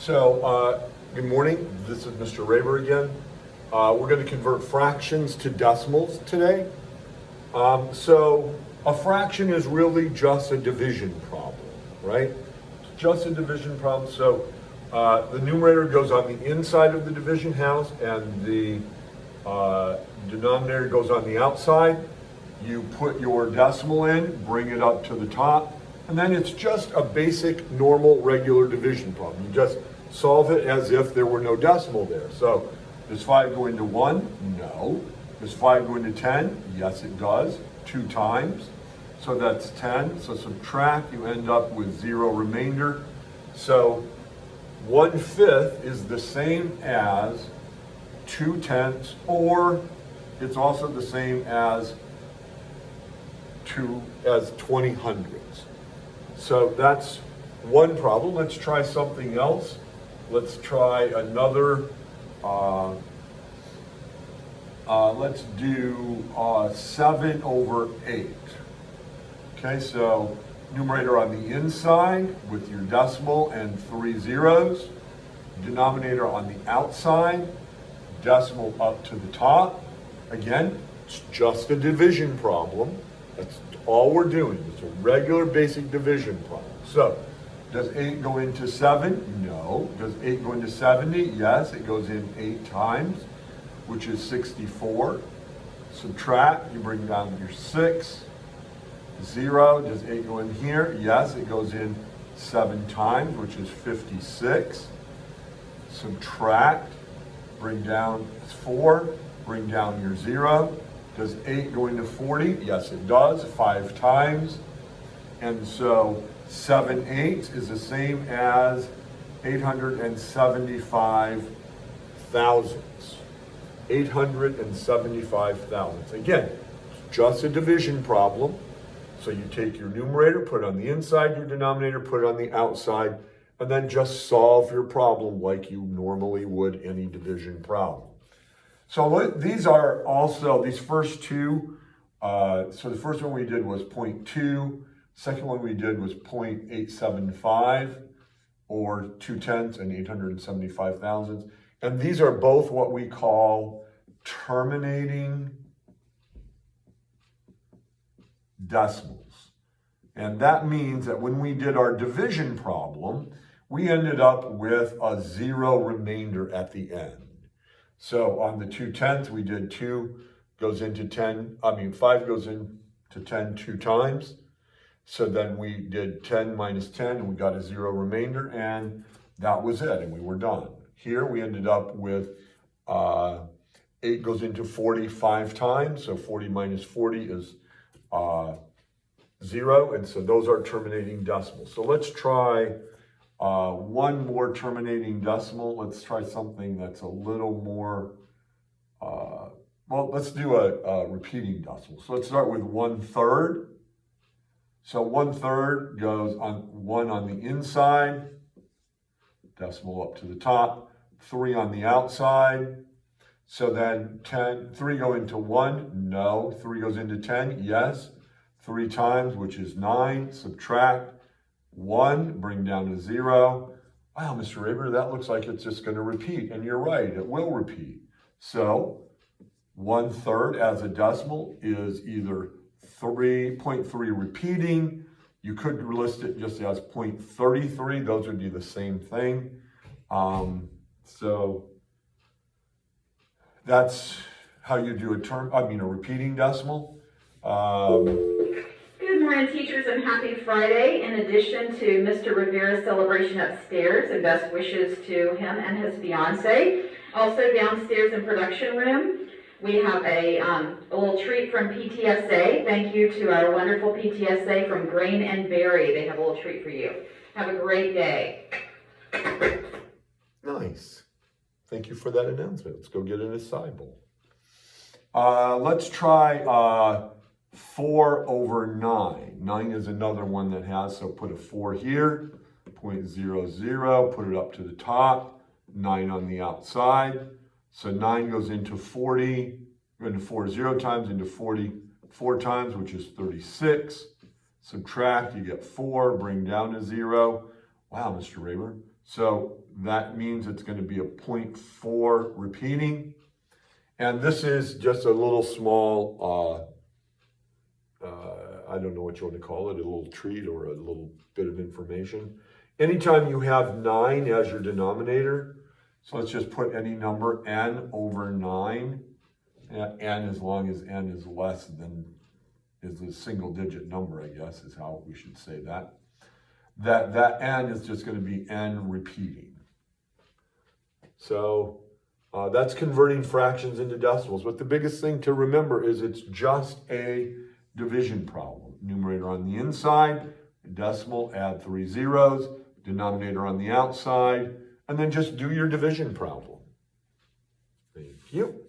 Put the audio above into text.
Good morning. This is Mr. Raber again. We're going to convert fractions to decimals today. A fraction is really just a division problem, right? It's just a division problem. The numerator goes on the inside of the division house and the denominator goes on the outside. You put your decimal in, bring it up to the top, and then it's just a basic, normal, regular division problem. You just solve it as if there were no decimal there. So, does 5 go into 1? No. Does 5 go into 10? Yes, it does. 2 times. So that's 10. So subtract, you end up with 0 remainder. So 1/5 is the same as 2/10, or it's also the same as 20 hundredths. So that's one problem. Let's try something else. Let's try another. Let's do 7/8. Okay, so numerator on the inside with your decimal and 3 zeros. Denominator on the outside, decimal up to the top. Again, it's just a division problem. That's all we're doing. It's a regular basic division problem. So, does 8 go into 7? No. Does 8 go into 70? Yes, it goes in 8 times, which is 64. Subtract, you bring down your 6. 0, does 8 go in here? Yes, it goes in 7 times, which is 56. Subtract, bring down 4, bring down your 0. Does 8 go into 40? Yes, it does, 5 times. And so 7/8 is the same as 875 thousandths. 875 thousandths. Again, it's just a division problem. So you take your numerator, put it on the inside, your denominator, put it on the outside, and then just solve your problem like you normally would any division problem. So these are also, these first two, so the first one we did was 0.2, second one we did was 0.875, or 2/10 and 875 thousandths. And these are both what we call terminating decimals. And that means that when we did our division problem, we ended up with a 0 remainder at the end. So on the 2/10, we did 5 goes into 10 2 times. So then we did 10 minus 10 and we got a 0 remainder, and that was it, and we were done. Here we ended up with 8 goes into 40 5 times, so 40 minus 40 is 0, and so those are terminating decimals. So let's try one more terminating decimal. Let's try something that's a little more, let's do a repeating decimal. So let's start with 1/3. So 1/3 goes on 1 on the inside, decimal up to the top, 3 on the outside. So then 3 go into 1? No. 3 goes into 10? Yes. 3 times, which is 9. Subtract 1, bring down to 0. Wow, Mr. Raber, that looks like it's just going to repeat. And you're right, it will repeat. So 1/3 as a decimal is either 0.3 repeating. You could list it just as 0.33. Those would be the same thing. So that's how you do a repeating decimal. Good morning, teachers, and happy Friday. In addition to Mr. Rivera's celebration upstairs, and best wishes to him and his fiance. Also downstairs in production room, we have a little treat from PTSA. Thank you to our wonderful PTSA from Grain and Berry. They have a little treat for you. Have a great day. Nice. Thank you for that announcement. Let's go get in a side bowl. Let's try 4/9. 9 is another one that has, so put a 4 here, 0.00, put it up to the top, 9 on the outside. So 9 goes into 40, into 4 0 times, into 40 4 times, which is 36. Subtract, you get 4, bring down to 0. Wow, Mr. Rayburn. So that means it's going to be a 0.4 repeating. And this is just a little small, I don't know what you want to call it, a little treat or a little bit of information. Anytime you have 9 as your denominator, so let's just put any number n over 9, n as long as n is less than, is a single digit number, I guess, is how we should say that. That n is just going to be n repeating. So that's converting fractions into decimals. But the biggest thing to remember is it's just a division problem. Numerator on the inside, decimal, add 3 zeros, denominator on the outside, and then just do your division problem. Thank you.